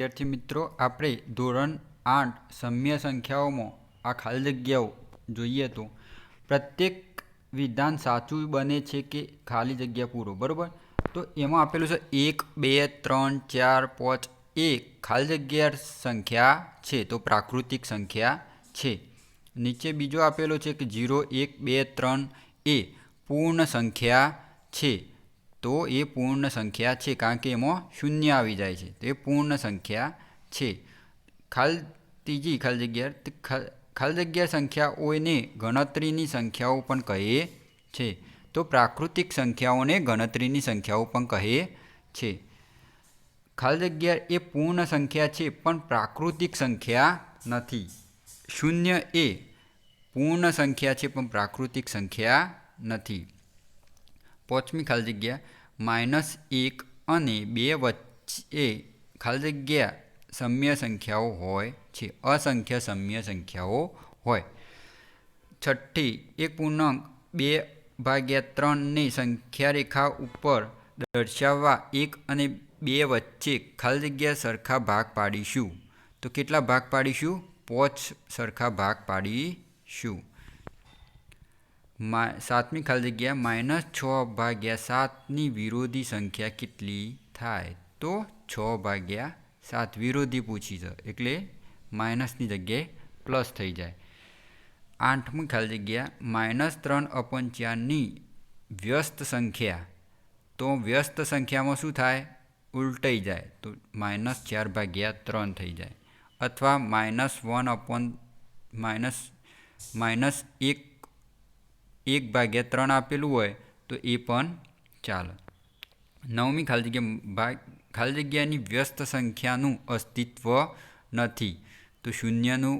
વિદ્યાર્થી મિત્રો, આપણે ધોરણ 8 સમય સંખ્યાઓમાં આ ખાલી જગ્યાઓ જોઈએ તો પ્રત્યેક વિધાન સાચું બને છે કે ખાલી જગ્યા પૂરો, બરાબર. તો એમાં આપેલું છે 1 2 3 4 5 એ ખાલી જગ્યા સંખ્યા છે, તો પ્રાકૃતિક સંખ્યા છે. નીચે બીજો આપેલો છે કે 0 1 2 3 એ પૂર્ણ સંખ્યા છે, તો એ પૂર્ણ સંખ્યા છે કારણ કે એમાં શૂન્ય આવી જાય છે, તો એ પૂર્ણ સંખ્યા છે. ત્રીજી ખાલી જગ્યા સંખ્યાઓને ગણતરીની સંખ્યાઓ પણ કહે છે, તો પ્રાકૃતિક સંખ્યાઓને ગણતરીની સંખ્યાઓ પણ કહે છે. ખાલી જગ્યા એ પૂર્ણ સંખ્યા છે પણ પ્રાકૃતિક સંખ્યા નથી. શૂન્ય એ પૂર્ણ સંખ્યા છે પણ પ્રાકૃતિક સંખ્યા નથી. પાંચમી ખાલી જગ્યા -1 અને 2 વચ્ચે ખાલી જગ્યા સમય સંખ્યાઓ હોય છે, અસંખ્ય સમય સંખ્યાઓ હોય. છઠ્ઠી 1.2/3 ની સંખ્યા રેખા ઉપર દર્શાવવા 1 અને 2 વચ્ચે ખાલી જગ્યા સરખા ભાગ પાડીશું. તો કેટલા ભાગ પાડીશું? 5 સરખા ભાગ પાડીશું. સાતમી ખાલી જગ્યા -6/7 ની વિરોધી સંખ્યા કેટલી થાય? તો 6/7 વિરોધી પૂછી છે એટલે માઇનસની જગ્યાએ પ્લસ થઈ જાય. આઠમી ખાલી જગ્યા -3/4 ની વ્યસ્ત સંખ્યા, તો વ્યસ્ત સંખ્યામાં શું થાય? ઉલટાઈ જાય, તો -4/3 થઈ જાય. અથવા -1/3 આપેલું હોય તો એ પણ ચાલે. નવમી ખાલી જગ્યાની વ્યસ્ત સંખ્યાનું અસ્તિત્વ નથી, તો શૂન્યનું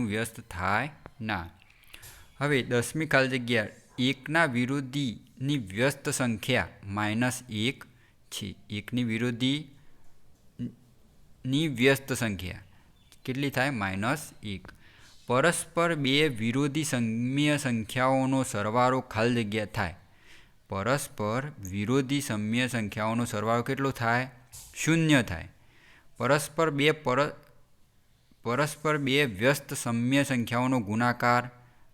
વ્યસ્ત થાય ના. હવે 10મી ખાલી જગ્યા 1ના વિરોધીની વ્યસ્ત સંખ્યા -1 છે. 1ની વિરોધીની વ્યસ્ત સંખ્યા કેટલી થાય? -1. પરસ્પર બે વિરોધી સમય સંખ્યાઓનો સરવાળો ખાલી જગ્યા થાય. પરસ્પર વિરોધી સમય સંખ્યાઓનો સરવાળો કેટલો થાય? 0 થાય. પરસ્પર બે વ્યસ્ત સમય સંખ્યાઓનો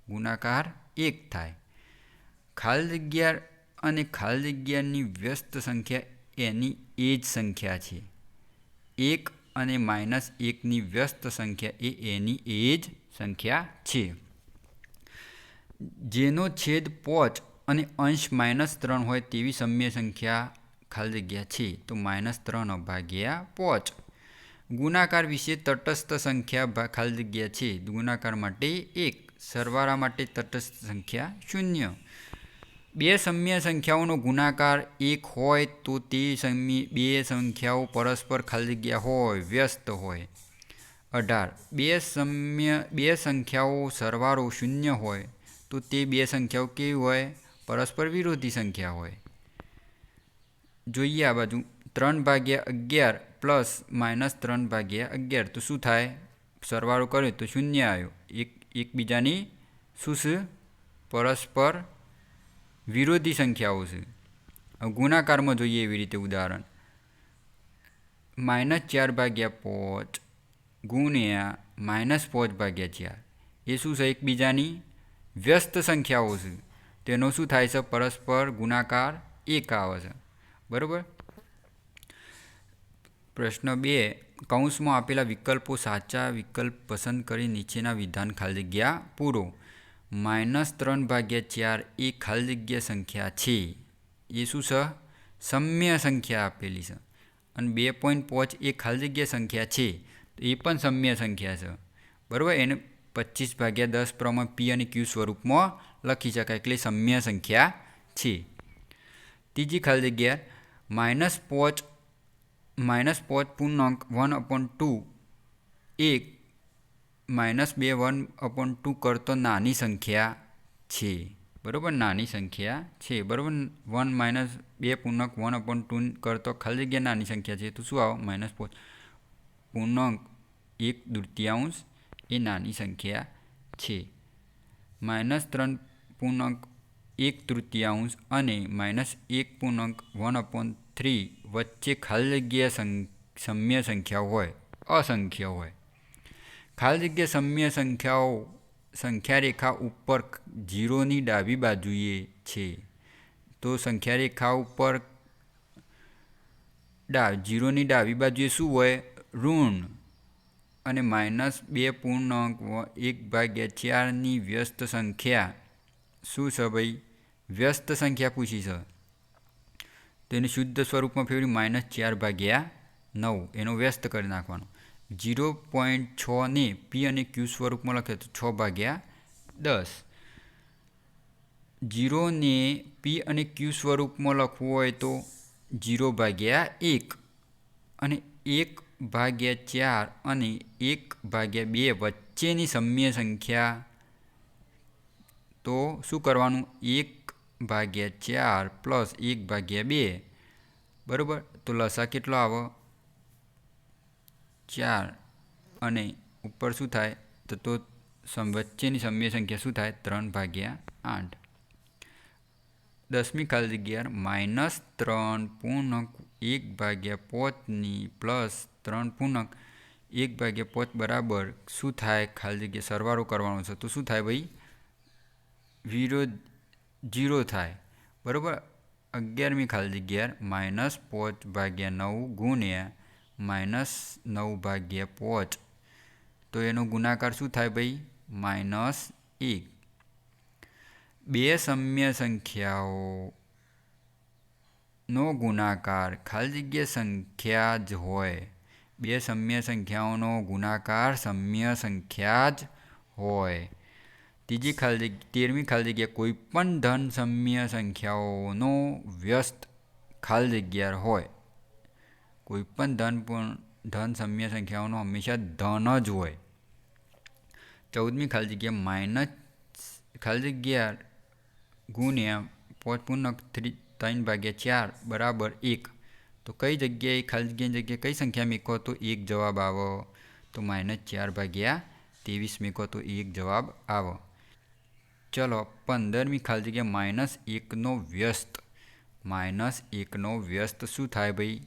ગુણાકાર 1 થાય. ખાલી જગ્યા અને ખાલી જગ્યાની વ્યસ્ત સંખ્યા એની એ જ સંખ્યા છે. 1 અને -1ની વ્યસ્ત સંખ્યા એ એની એ જ સંખ્યા છે. જેનો છેદ 5 અને અંશ -3 હોય તેવી સમય સંખ્યા ખાલી જગ્યા છે, તો -3/5. ગુણાકાર વિશે તટસ્થ સંખ્યા ખાલી જગ્યા છે, ગુણાકાર માટે 1, સરવાળા માટે તટસ્થ સંખ્યા 0. બે સમય સંખ્યાઓનો ગુણાકાર 1 હોય તો તે બે સંખ્યાઓ પરસ્પર ખાલી જગ્યા હોય, વ્યસ્ત હોય. 18. બે સંખ્યાઓ સરવાળો 0 હોય તો તે બે સંખ્યાઓ કેવી હોય? પરસ્પર વિરોધી સંખ્યા હોય. જોઈએ આ બાજુ 3/11 પ્લસ -3/11, તો શું થાય? સરવાળો કર્યો તો 0 આવ્યો. એકબીજાની શું છે? પરસ્પર વિરોધી સંખ્યાઓ છે. ગુણાકારમાં જોઈએ એવી રીતે ઉદાહરણ -4/5 ગુણ્યા -5/4, એ શું છે? એકબીજાની વ્યસ્ત સંખ્યાઓ છે, તેનો શું થાય છે? પરસ્પર ગુણાકાર 1 આવે છે, બરાબર. પ્રશ્ન 2, કૌંસમાં આપેલા વિકલ્પો સાચા વિકલ્પ પસંદ કરી નીચેના વિધાન ખાલી જગ્યા પૂરો. -3/4 એ ખાલી જગ્યા સંખ્યા છે, એ શું છે? સમય સંખ્યા આપેલી છે. અને 2.5 એ ખાલી જગ્યા સંખ્યા છે, તો એ પણ સમય સંખ્યા છે, બરાબર. એને 25/10 પ્રમાણે P અને Q સ્વરૂપમાં લખી શકાય, એટલે સમય સંખ્યા છે. ત્રીજી ખાલી જગ્યા -5.1/2 એ -2/1/2 કરતો નાની સંખ્યા છે, બરાબર. નાની સંખ્યા છે, બરાબર. 2.1/2 કરતો ખાલી જગ્યા નાની સંખ્યા છે, તો શું આવે? -1/2 એ નાની સંખ્યા છે. -3/1/3 અને -1/1/2 3 વચ્ચે ખાલી જગ્યા સમય સંખ્યાઓ હોય અસંખ્ય હોય. ખાલી જગ્યા સમય સંખ્યા રેખા ઉપર 0ની ડાબી બાજુએ છે. તો સંખ્યા રેખા ઉપર 0ની ડાબી બાજુએ શું હોય? ઋણ. અને -2.1/4ની વ્યસ્ત સંખ્યા શું છે ભાઈ? વ્યસ્ત સંખ્યા પૂછી છે. તો એને શુદ્ધ સ્વરૂપમાં ફેરવી -4/9 એનો વ્યસ્ત કરી નાખવાનો. 0.6ને પી અને ક્યુ સ્વરૂપમાં લખે તો 6/10. 0ને પી અને ક્યુ સ્વરૂપમાં લખવું હોય તો 0/1 અને 1/4 અને 1/2 વચ્ચેની સમય સંખ્યા. તો શું કરવાનું? 1/4 પ્લસ 1/2 બરાબર. તો લસા કેટલો આવે? 4 અને ઉપર શું થાય? તો વચ્ચેની સમય સંખ્યા શું થાય? 3/8. 10મી ખાલી જગ્યા -3.1/5ની પ્લસ 3.1/5 બરાબર શું થાય? ખાલી જગ્યા સરવાળો કરવાનો છે તો શું થાય ભાઈ? 0 થાય બરાબર. 11મી ખાલી જગ્યા -5/9 ગુણ્યા -9/5. તો એનો ગુણાકાર શું થાય ભાઈ? -1. બે સમય સંખ્યાઓનો ગુણાકાર ખાલી જગ્યા સંખ્યા જ હોય. બે સમય સંખ્યાઓનો ગુણાકાર સમય સંખ્યા જ હોય. 13મી ખાલી જગ્યા કોઈ પણ ધન સમય સંખ્યાઓનો વ્યસ્ત ખાલી જગ્યા હોય. કોઈ પણ ધન સમય સંખ્યાઓનો હંમેશા ધન જ હોય. 14મી ખાલી જગ્યા ખાલી જગ્યા ગુણ્યા 5.3/4 બરાબર 1. તો કઈ જગ્યાએ ખાલી જગ્યાની જગ્યાએ કઈ સંખ્યા મૂકો તો 1 જવાબ આવે? તો -4/23 મૂકો તો 1 જવાબ આવે. ચલો 15મી ખાલી જગ્યા -1નો વ્યસ્ત. -1નો વ્યસ્ત શું થાય ભાઈ?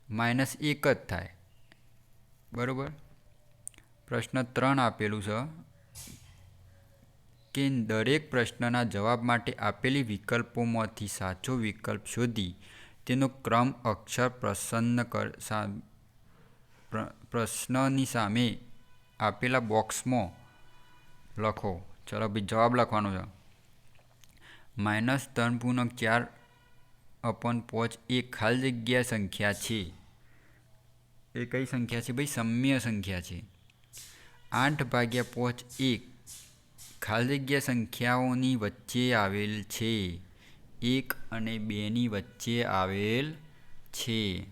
-1 જ થાય બરાબર. પ્રશ્ન 3 આપેલું છે કે દરેક પ્રશ્નના જવાબ માટે આપેલી વિકલ્પોમાંથી સાચો વિકલ્પ શોધી તેનો ક્રમ અક્ષર પ્રશ્નની સામે આપેલા બોક્સમાં લખો. ચલો ભાઈ જવાબ લખવાનો છે. -3.4/5 એ ખાલી જગ્યા સંખ્યા છે. એ કઈ સંખ્યા છે ભાઈ? સમય સંખ્યા છે. 8/5 એ ખાલી જગ્યા સંખ્યાઓની વચ્ચે આવેલ છે. 1 અને 2ની વચ્ચે આવેલ છે.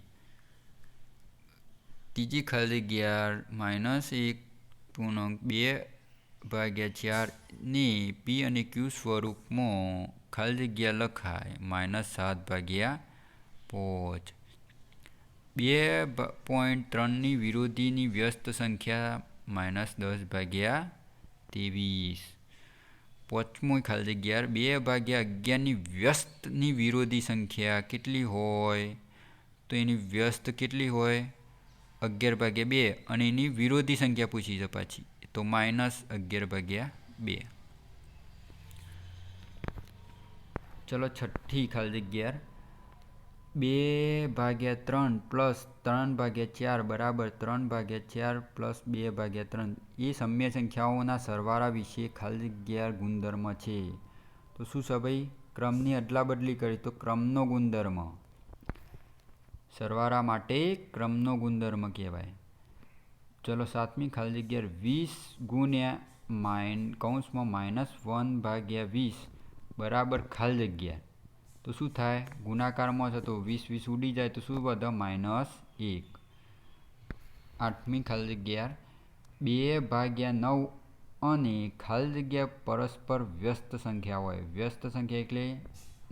ત્રીજી ખાલી જગ્યા -1.2/4 ને પી અને ક્યુ સ્વરૂપમાં ખાલી જગ્યા લખાય -7/5. 2.3ની વિરોધીની વ્યસ્ત સંખ્યા -10/23. 5મી ખાલી જગ્યા 2/11ની વ્યસ્તની વિરોધી સંખ્યા કેટલી હોય? તો એની વ્યસ્ત કેટલી હોય? 11/2 અને એની વિરોધી સંખ્યા પૂછી છે પાછી તો -11/2. ચલો 6ઠ્ઠી ખાલી જગ્યા 2/3 પ્લસ 3/4 બરાબર 3/4 પ્લસ 2/3 એ સમય સંખ્યાઓના સરવાળા વિશે ખાલી જગ્યા ગુણધર્મ છે. તો શું છે ભાઈ? ક્રમની અદલાબદલી કરી તો ક્રમનો ગુણધર્મ. સરવાળા માટે ક્રમનો ગુણધર્મ કહેવાય. ચલો 7મી ખાલી જગ્યા 20 ગુણ્યા -1/20 બરાબર ખાલી જગ્યા. તો શું થાય? ગુણાકારમાં છે તો 20 ઉડી જાય તો શું વધે? -1. 8મી ખાલી જગ્યા 2/9 અને ખાલી જગ્યા પરસ્પર વ્યસ્ત સંખ્યા હોય. વ્યસ્ત સંખ્યા એટલે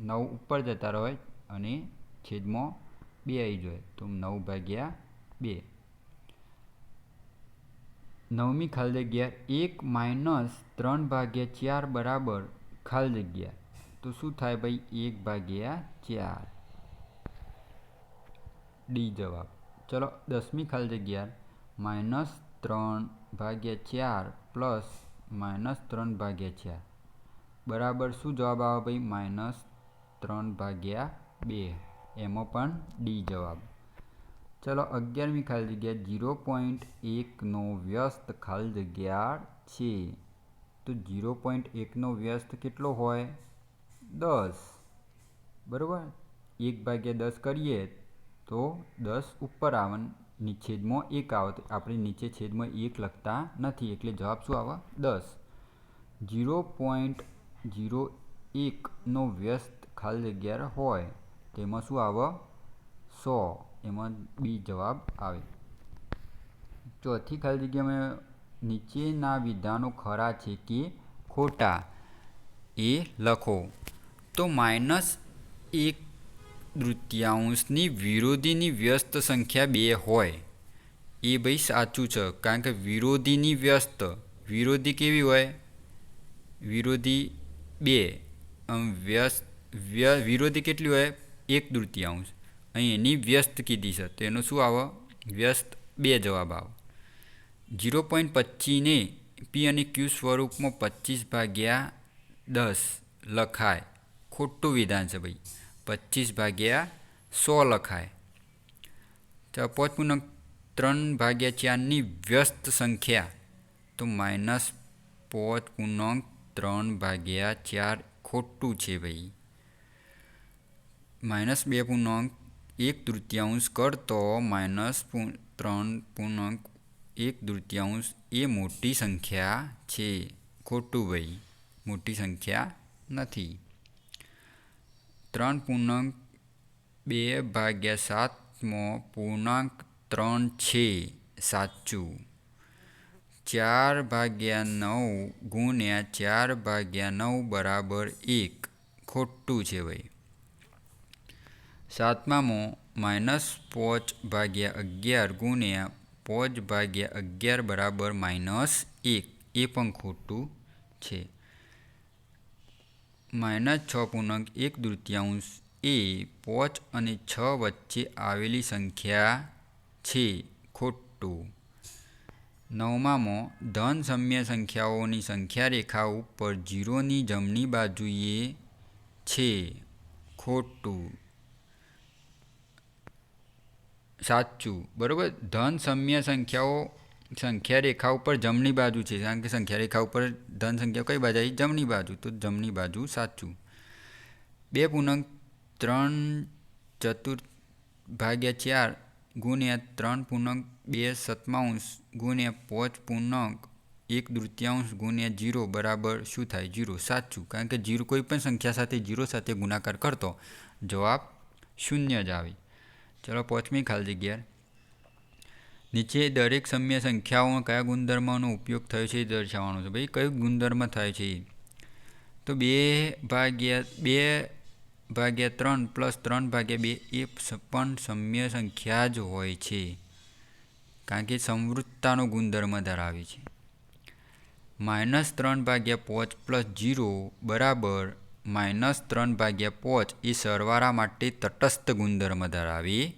9 ઉપર જતા રહે અને છેદમાં 2 આવી જાય તો 9/2. 9મી ખાલી જગ્યા 1 - 3/4 બરાબર ખાલી જગ્યા. તો શું થાય ભાઈ? 1/4. ડી જવાબ. ચલો 10મી ખાલી જગ્યા -3/4 પ્લસ -3/4 બરાબર શું જવાબ આવે ભાઈ? -3/2. એમાં પણ ડી જવાબ. ચલો 11મી ખાલી જગ્યા 0.1નો વ્યસ્ત ખાલી જગ્યા છે. તો 0.1નો વ્યસ્ત કેટલો હોય? 10. બરાબર, 1/10 કરીએ તો 10 ઉપર આવે, છેદમાં 1 આવે. તો આપણે નીચે છેદમાં 1 લખતા નથી, એટલે જવાબ શું આવે? 10. 0.01નો વ્યસ્ત ખાલી જગ્યા હોય તેમાં શું આવે? 100. એમાં બી જવાબ આવે. ચોથી ખાલી જગ્યામાં નીચેના વિધાનો ખરા છે કે ખોટા એ લખો. તો -1/3 વિરોધીની વ્યસ્ત સંખ્યા 2 હોય એ ભાઈ સાચું છે, કારણ કે વિરોધીની વ્યસ્ત, વિરોધી કેવી હોય? વિરોધી 2. વિરોધી કેટલી હોય? 1/3. અહીં એની વ્યસ્ત કીધી છે, તો એનું શું આવે? વ્યસ્ત 2 જવાબ આવે. 0.25ને પી અને ક્યુ સ્વરૂપમાં 25/10 લખાય. ખોટું વિધાન છે ભાઈ. 25/100 લખાય. તો 5.3/4ની વ્યસ્ત સંખ્યા તો -5.3/4 ખોટું છે ભાઈ. -2.1/3 કરતો -3.1/3 એ મોટી સંખ્યા છે. ખોટું ભાઈ, મોટી સંખ્યા નથી. 3.2/7 પૂર્ણાંક 3 છે. સાચું. 4/9 ગુણ્યા 4/9 બરાબર 1. ખોટું છે ભાઈ. 7મામાં -5/11 ગુણ્યા 5/11 બરાબર -1. એ પણ ખોટું છે. -6.1/3 એ 5 અને 6 વચ્ચે આવેલી સંખ્યા છે. ખોટું. 9મામાં ધન સમ્ય સંખ્યાઓની સંખ્યા રેખા ઉપર 0ની જમણી બાજુએ છે. ખોટું. સાચું. બરાબર, ધન સમ્ય સંખ્યાઓ સંખ્યા રેખા ઉપર જમણી બાજુ છે, કારણ કે સંખ્યા રેખા ઉપર ધન સંખ્યા કઈ બાજુ આવી? જમણી બાજુ. તો જમણી બાજુ સાચું. 2.3/4 ગુણ્યા 3.2 ગુણ્યા 5.1/3 ગુણ્યા 0 બરાબર શું થાય? 0. સાચું, કારણ કે 0 કોઈ પણ સંખ્યા સાથે 0 સાથે ગુણાકાર કરતો જવાબ 0 જ આવે. ચલો 5મી ખાલી જગ્યા નીચે દરેક સમ્ય સંખ્યાઓ કયા ગુણધર્મનો ઉપયોગ થયો છે એ દર્શાવવાનું છે. ભાઈ કયો ગુણધર્મ થાય છે? તો 2/3 પ્લસ 3/2 એ પણ સમ્ય સંખ્યા જ હોય છે, કારણ કે સમવૃત્તાનો ગુણધર્મ ધરાવે છે. -3/5 પ્લસ 0 બરાબર -3/5 એ સરવાળા માટે તટસ્થ ગુણધર્મ ધરાવે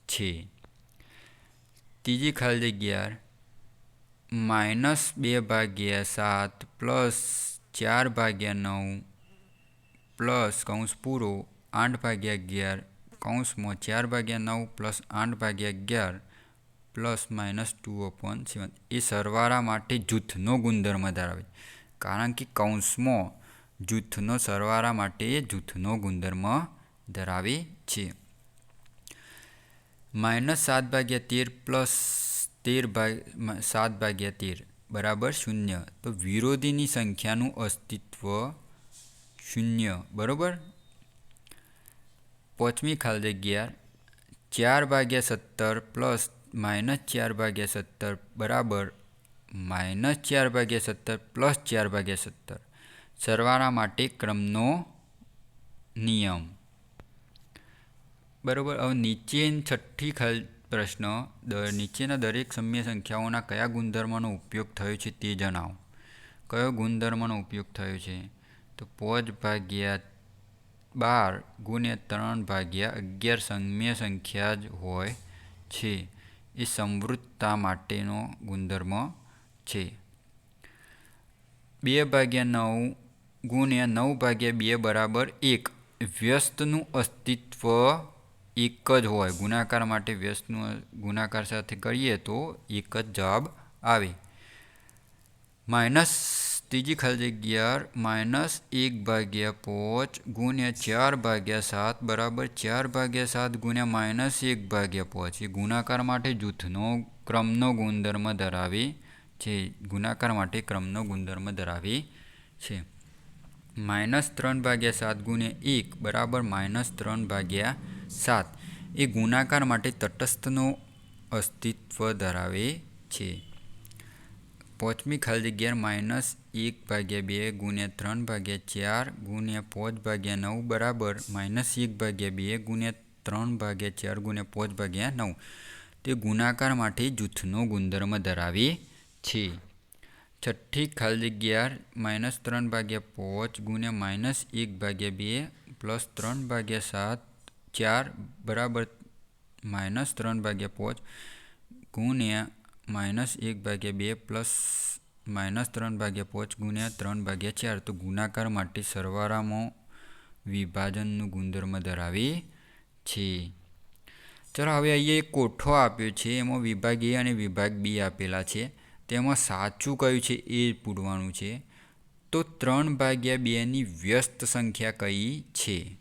છે. ત્રીજી ખાલી જગ્યા -2/7 પ્લસ 4/9 પ્લસ કૌંસ પૂરો 8/11 કૌંસમાં 4/9 પ્લસ 8/11 પ્લસ -2/7 એ સરવાળા માટે જૂથનો ગુણધર્મ ધરાવે છે, કારણ કે કૌંસમાં જૂથનો સરવાળા માટે જૂથનો ગુણધર્મ ધરાવે છે. -7/13 પ્લસ 7/13 બરાબર 0. તો વિરોધીની સંખ્યાનું અસ્તિત્વ 0. બરાબર. 5મી ખાલી જગ્યા 4/17 પ્લસ -4/17 બરાબર -4/17 પ્લસ 4/17 સરવાળા માટે ક્રમનો નિયમ. બરાબર. હવે છઠ્ઠી પ્રશ્ન, નીચેના દરેક સમ્ય સંખ્યાઓના કયા ગુણધર્મનો ઉપયોગ થયો છે તે જણાવો. કયો ગુણધર્મનો ઉપયોગ થયો છે? તો 5/3 12 ગુણ્યા 3/11 સમ્ય સંખ્યા જ હોય છે. એ સમવૃત્તતા માટેનો ગુણધર્મ છે. 2/9 ગુણ્યા 9/2 બરાબર 1. વ્યસ્તનું અસ્તિત્વ એક જ હોય. ગુણાકાર માટે વ્યસ્તનું ગુણાકાર સાથે કરીએ તો એક જ જવાબ આવે. માઇનસ ત્રીજી ખાલી જગ્યા -1/5 ગુણ્યા 4/7 બરાબર 4/7 ગુણ્યા -1/5. એ ગુણાકાર માટે જૂથનો ક્રમનો ગુણધર્મ ધરાવે છે. ગુણાકાર માટે ક્રમનો ગુણધર્મ ધરાવે છે. -3/7 ગુણ્યા 1 બરાબર -3/7. એ ગુણાકાર માટે તટસ્થનો અસ્તિત્વ ધરાવે છે. પાંચમી ખાલી જગ્યા -1/2 ગુણ્યા 3/4 ગુણ્યા 5/9 બરાબર -1/2 ગુણ્યા 3/4 ગુણ્યા 5/9. તે ગુણાકાર માટે જૂથનો ગુણધર્મ ધરાવે છે. છઠ્ઠી ખાલી જગ્યા -3/5 ગુણ્યા -1/2 પ્લસ 3/7 4 બરાબર -3/5 ગુણ્યા -1/2 પ્લસ -3/5 ગુણ્યા 3/4. તો ગુણાકાર માટે સરવાળામાં વિભાજનનું ગુણધર્મ ધરાવે છે. ચાલો હવે અહીંયા એક કોઠો આપ્યો છે. એમાં વિભાગ એ અને વિભાગ બી આપેલા છે. તેમાં સાચું કયું છે એ પૂછવાનું છે. તો 3/2ની વ્યસ્ત સંખ્યા કઈ છે?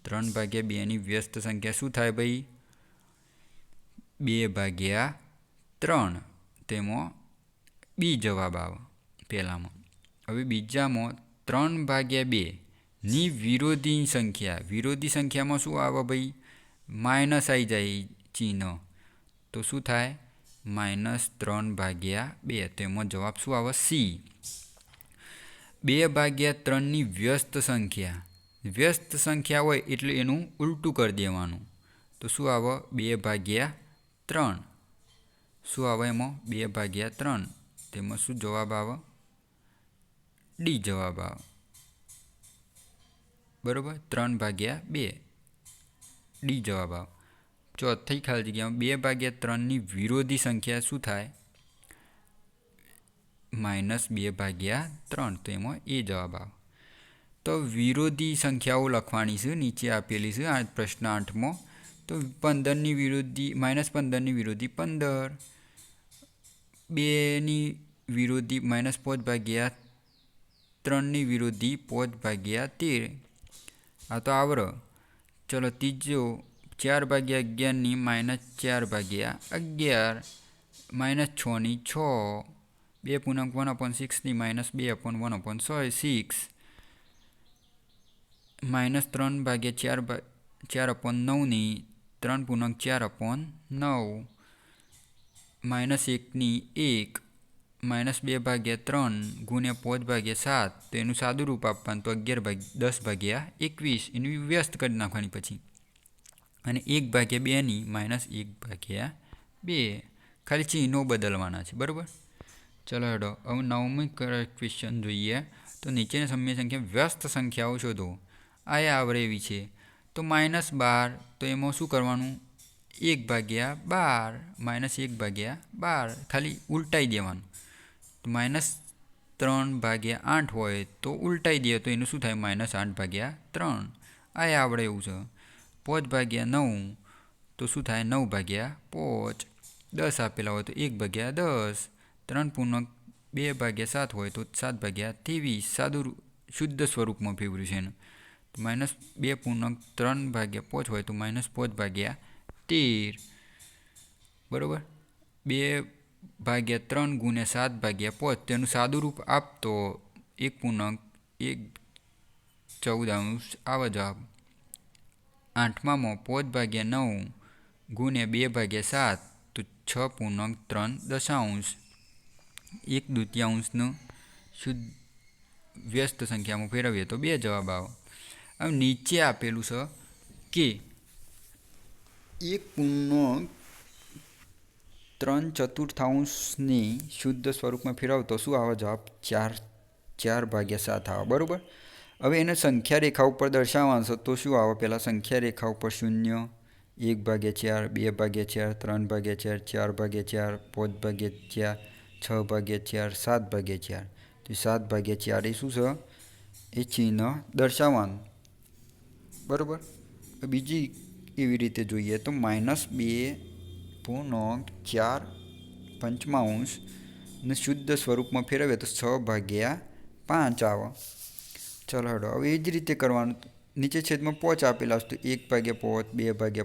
3/2ની વ્યસ્ત સંખ્યા શું થાય ભાઈ? 2/3. તેમાં બી જવાબ આવે પહેલામાં. હવે બીજામાં 3/2ની વિરોધી સંખ્યા. વિરોધી સંખ્યામાં શું આવે ભાઈ? માઇનસ આવી જાય ચિહ્ન. તો શું થાય? -3/2. તેમાં જવાબ શું આવે? સી. 2/3ની વ્યસ્ત સંખ્યા. વ્યસ્ત સંખ્યા હોય એટલે એનું ઉલટું કરી દેવાનું. તો શું આવે? 2/3. શું આવે એમાં? 2/3. તેમાં શું જવાબ આવે? ડી જવાબ આવે. બરાબર? 3/2 ડી જવાબ આવે. ચોથી ખાલી જગ્યામાં 2/3ની વિરોધી સંખ્યા શું થાય? -2/3. તો એમાં એ જવાબ આવે. તો વિરોધી સંખ્યાઓ લખવાની છે. નીચે આપેલી છે આ પ્રશ્ન 8માં. તો 15ની વિરોધી -15ની વિરોધી 15. 2ની વિરોધી -5/3ની વિરોધી 5/13. આ તો આવડે. ચલો ત્રીજો 4/11ની -4/11. -6ની 6. 2/1/6ની -2/1/6. -3/4/9ની 3/4/9. -1ની 1. -2/3 ગુણ્યા 5/7. તો એનું સાદું રૂપ આપવાનું. તો 10/21. એની વ્યસ્ત કરી નાખવાની પછી. અને 1/2ની -1/2. ખાલી ચિહ્નો બદલવાના છે. બરાબર? ચલો હેડો હવે 9મી ક્વેશ્ચન જોઈએ. તો નીચેની સમ્ય સંખ્યા વ્યસ્ત સંખ્યાઓ શોધો. આ આવડે એવી છે. તો -12. તો એમાં શું કરવાનું? 1/12. -1/12. ખાલી ઉલટાઈ દેવાનું. તો -3/8 હોય તો ઉલટાઈ દે તો એનું શું થાય? -8/3. આ આવડે એવું છે. 5/9 તો શું થાય? 9/5. 10 આપેલા હોય તો 1/10. 3/2/7 હોય તો 7/23. સાદું શુદ્ધ સ્વરૂપમાં ફેવર્યું છે એનું. -2/3/5 હોય તો -5/13. બરાબર? 2/3 ગુણ્યા 7/5. તેનું સાદું રૂપ આપતો 1.114 આવે જવાબ. 8મામાં 5/9 ગુણ્યા 2/7 તો 6.3. 1/2 શુદ્ધ વ્યસ્ત સંખ્યામાં ફેરવીએ તો 2 જવાબ આવે. હવે નીચે આપેલું છે કે 1.3/4 શુદ્ધ સ્વરૂપમાં ફેરવતો શું આવે જવાબ? 4/7 આવે. બરાબર? હવે એને સંખ્યા રેખા ઉપર દર્શાવવાનો તો શું આવે? પહેલાં સંખ્યા રેખા ઉપર 0, 1/4, 2/4, 3/4, 4/4, 5/4, 6/4, 7/4. તો 7/4 એ શું છે? એ ચિહ્ન દર્શાવવાનું. બરાબર. બીજી એવી રીતે જોઈએ તો -2.4 ને શુદ્ધ સ્વરૂપમાં ફેરવીએ તો 6/5 આવે. ચલો હેડો હવે એ જ રીતે કરવાનું. નીચે છેદમાં 5 આપેલા છે તો 1/5, 2/5, 3/5,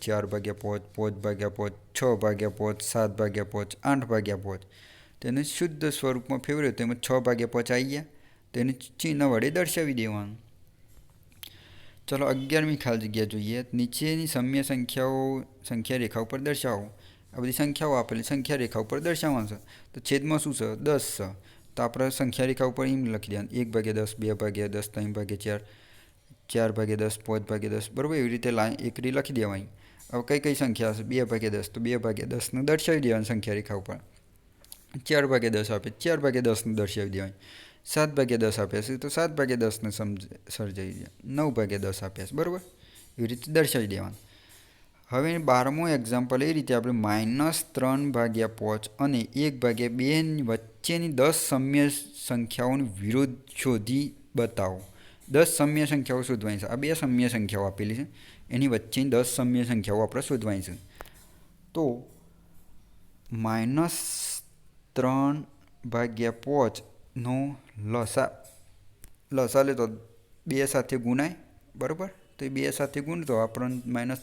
4/5, 5/5, 6/5, 7/5, 8/5. તેને શુદ્ધ સ્વરૂપમાં ફેરવ્યું તો એમાં 6/5 આવી ગયા. તેને ચિહ્ન વડે દર્શાવી દેવાનું. ચલો 11મી ખાલી જગ્યા જોઈએ. નીચેની સમય સંખ્યા રેખા ઉપર દર્શાવો. આ બધી સંખ્યાઓ આપેલી સંખ્યા રેખા ઉપર દર્શાવવાનું છે. તો છેદમાં શું છે? 10 છે. તો આપણે સંખ્યા રેખા ઉપર એમ લખી દેવાનું 1/10, 2/10, 3/4, 4/10, 5/10. બરાબર. એવી રીતે લાઈન એકરી લખી દેવાની. હવે કઈ સંખ્યા હશે? 2/10 તો 2/10ને દર્શાવી દેવાની સંખ્યા રેખા ઉપર. 4/10 આપે 4/10ને દર્શાવી દેવાની. 7/10 આપ્યા છે તો 7/10ને સર્જાવી દે. 9/10 આપ્યા છે. બરાબર. એવી રીતે દર્શાવી દેવાનું. હવે 12મું એક્ઝામ્પલ એ રીતે આપણે -3/5 અને 1/2 ની વચ્ચેની 10 સમય સંખ્યાઓનો વિરોધ શોધી બતાવો. 10 સમય સંખ્યાઓ શોધવાની છે. આ બે સમય સંખ્યાઓ આપેલી છે. એની વચ્ચેની 10 સમય સંખ્યાઓ આપણે શોધવાની છે. તો -3/5 નો લસા લે તો 2 સાથે ગુણાય. બરાબર. તો એ 2 સાથે ગુણતો આપણને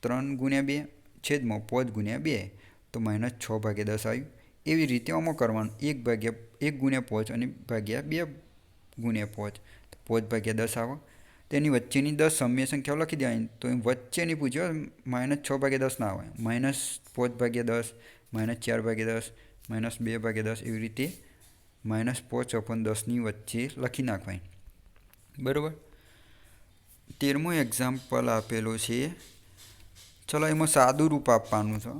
-3/2 છેદમાં 5/2 તો -6/10 આવ્યું. એવી રીતે આમાં કરવાનું 1/5 અને -2/5 તો 5/10 આવે. તેની વચ્ચેની 10 સમય સંખ્યાઓ લખી દેવાની. તો એ વચ્ચેની પૂછ્યો -6/10 ના આવે. -5/10, -4/10, -2/10 એવી રીતે -5/10ની વચ્ચે લખી નાખવાની. બરાબર. 13મું એક્ઝામ્પલ આપેલું છે. ચલો એમાં સાદું રૂપ આપવાનું છે.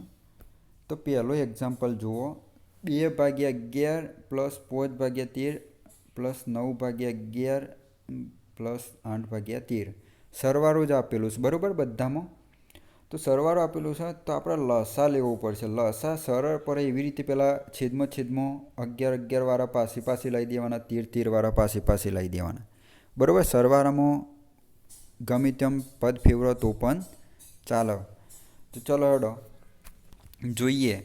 તો પહેલો એક્ઝામ્પલ જુઓ. 2/11 + 5/13 + 9/11 + 8/13 સરવાળો જ આપેલું છે. બરાબર. બધામાં તો સરવાળો આપેલું છે તો આપણે લસા લેવો પડશે. લસા સરળ પડે એવી રીતે પહેલાં છેદમાં 11 વાળા પાસે લઈ દેવાના, 13 વાળા પાસે લઈ દેવાના. બરાબર. સરવાળામાં ગમે તેમ પદ ફેરવો તો પણ ચાલો. તો ચલો હેડો જોઈએ.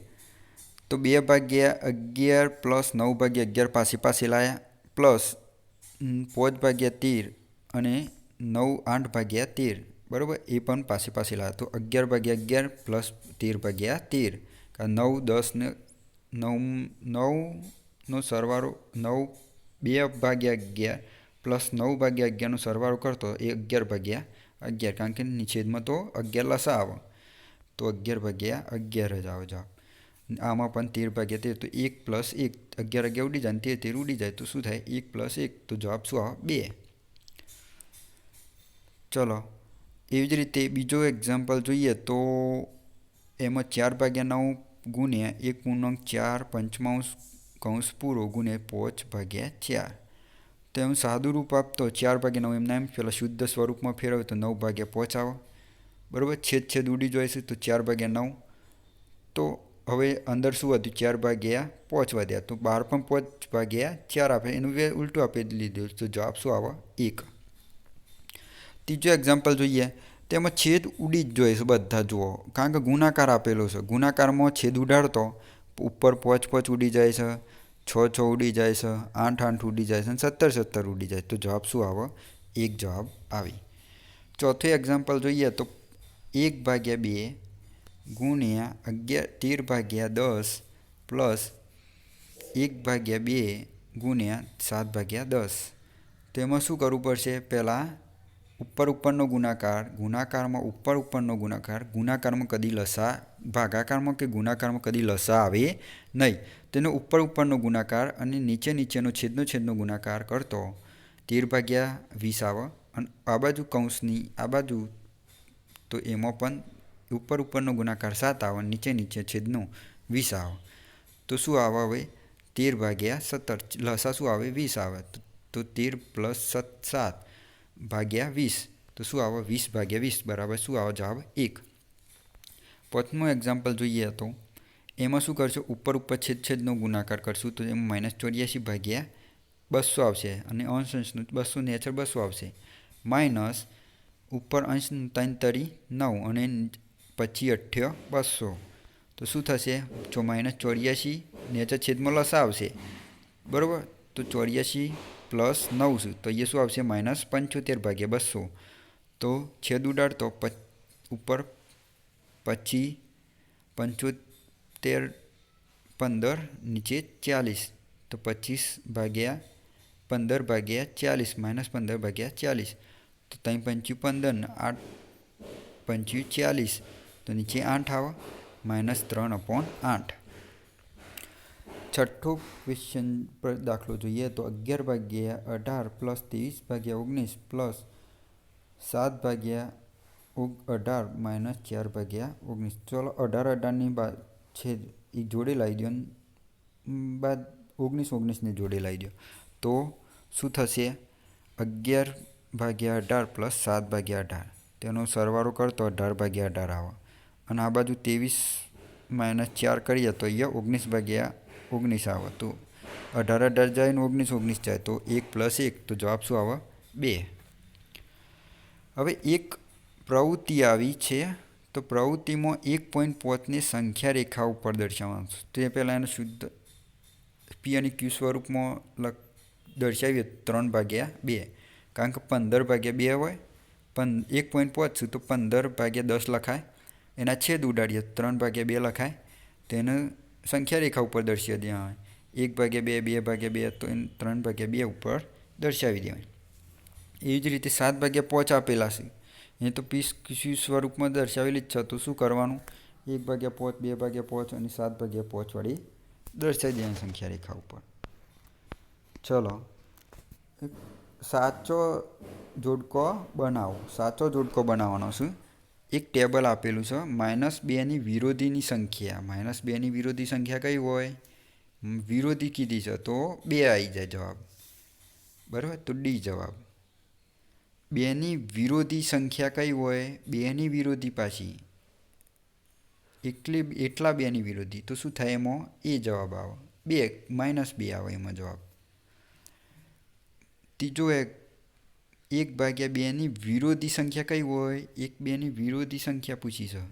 તો 2/11 + 9/11 પાસે લાવ્યા પ્લસ 5/13 અને 8/13. બરાબર. એ પણ પાસે લાવ્યા તો 11/11 + 13/13. 9, 10 ને 9નો સરવાળો 2/11 + 9/11નો સરવાળો કરતો એ 11/11. કારણ કે છેદમાં તો 11 લસા આવે તો 11/11 જ આવે જવાબ. આમાં પણ 13/13 તો 1 + 1 11 ઉડી જાય ને 13 ઉડી જાય તો શું થાય? 1 + 1 તો જવાબ શું આવે? 2. ચલો એવી જ રીતે બીજો એક્ઝામ્પલ જોઈએ તો એમાં 4/9 ગુણ્યા 1/4 ગુણ્યા 5/4. તો એમ સાદું રૂપ આપતો 4/9 એમના એમ પેલા શુદ્ધ સ્વરૂપમાં ફેરવે તો 9/5 આવે. બરાબર. છેદ ઉડી જાય છે તો 4/9. તો હવે અંદર શું હતું? 4/5 વધ્યા તો 12 પણ 5/4 આપે. એનું ઉલટું આપી લીધું તો જવાબ શું આવે? 1. ત્રીજો એક્ઝામ્પલ જોઈએ. તેમાં છેદ ઉડી જ જોઈએ છે બધા. જુઓ કારણ કે ગુણાકાર આપેલો છે. ગુણાકારમાં છેદ ઉડાડતો ઉપર 5 ઉડી જાય છે, 6 ઉડી જાય છે, 8 ઉડી જાય છે અને 17 ઉડી જાય તો જવાબ શું આવે? 1 જવાબ આવી. ચોથું એક્ઝામ્પલ જોઈએ તો 1/2 ગુણ્યા 13/10 પ્લસ 1/2 ગુણ્યા 7/10. તો એમાં શું કરવું પડશે? પહેલાં ઉપરનો ગુણાકાર, ગુણાકારમાં ઉપરનો ગુણાકાર, ગુણાકારમાં કદી લસા, ભાગાકારમાં કે ગુણાકારમાં કદી લસા આવે નહીં. તેનો ઉપરનો ગુણાકાર અને નીચેનો છેદનો ગુણાકાર કરતો 13/20 આવે. અને આ બાજુ કૌંસની આ બાજુ તો એમાં પણ ઉપરનો ગુણાકાર 7 આવે, નીચે છેદનો 20 આવે. તો શું આવે? હવે 13/17 લસા શું આવે? 20 આવે. તો 13 + 7 ભાગ્યા 20. તો શું આવે? 20 ભાગ્યા 20 બરાબર શું આવે? જવાબ 1. પાંચમું એક્ઝામ્પલ જોઈએ તો એમાં શું કરશો? ઉપર છેદનો ગુણાકાર કરશું તો એમાં -84 ભાગ્યા 200 આવશે અને અંશનું 200 ને હેઠળ 200 આવશે. માઇનસ ઉપર અંશ 3 તરી 9 અને પછી 8 200. તો શું થશે? -84 ને છેદમાં લસા આવશે. બરાબર? તો 84 + 9 શું? તો એ શું આવશે? -75 ભાગ્યા 200. તો છેદ ઉડાડતો ઉપર પછી 75 15 નીચે 40. તો 25 ભાગ્યા 15 ભાગ્યા 40 -15 ભાગ્યા 40. તો 3 × 5 = 15 ને 8 × 5 = 40. તો નીચે 8 આવે -3/8. છઠ્ઠો ક્વેશ્ચન પર દાખલો જોઈએ તો 11 ભાગ્યા 18 + 23 ભાગ્યા 19 + 7 ભાગ્યા 18 - 4 ભાગ્યા 19. ચલો 18 છેદ એ જોડે લાવી દો બાદ 19 ને જોડે લાવી દો. તો શું થશે? 11 ભાગ્યા 18 + 7 ભાગ્યા 18. તેનો સરવાળો કરતો 18 ભાગ્યા 18 આવે. અને આ બાજુ 23 - 4 કરીએ તો અહીંયા 19 ભાગ્યા 19 આવે. તો 18 18 જાય ને 19 19 જાય તો 1 + 1. તો જવાબ શું આવે? 2. હવે એક પ્રવૃત્તિ આવી છે. તો પ્રવૃત્તિમાં 1.5ને સંખ્યા રેખા ઉપર દર્શાવવાનું છે. તે પહેલાં એને શુદ્ધ P અને Q સ્વરૂપમાં દર્શાવીએ 3/2. કારણ કે 15/2 હોય. પણ 1.5 છું તો 15/10 લખાય. એના છેદ ઉડાડીએ 3/2 લખાય. તેને સંખ્યા રેખા ઉપર દર્શાવી દેવાય. 1/2 2/2 તો એને 3/2 ઉપર દર્શાવી દેવાય. એવી જ રીતે 7/5 આપેલા છે. એ તો Q સ્વરૂપમાં દર્શાવેલી જ છે. તો શું કરવાનું? 1/5 2/5 અને 7/5 વડે દર્શાવી દેવાની સંખ્યા રેખા ઉપર. ચલો સાચો જોડકો બનાવો. સાચો જોડકો બનાવવાનો છે. એક ટેબલ આપેલું છે. -2ની વિરોધીની સંખ્યા. -2ની વિરોધી સંખ્યા કઈ હોય? વિરોધી કીધી છે તો 2 આવી જાય જવાબ. બરાબર? તો ડી જવાબ. 2ની વિરોધી સંખ્યા કઈ હોય? 2ની વિરોધી પાછી એટલા 2ની વિરોધી. તો શું થાય એમાં? એ જવાબ આવે. 2 -2 આવે એમાં જવાબ. ત્રીજો 1/2ની વિરોધી સંખ્યા કઈ હોય? 2ની વિરોધી સંખ્યા પૂછી છે.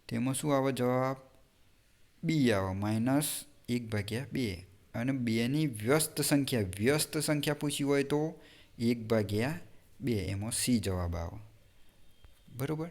તેમાં શું આવે જવાબ? બી આવે -1/2. અને 2ની વ્યસ્ત સંખ્યા પૂછી હોય તો 1/2. એમાં સી જવાબ આવે. બરાબર?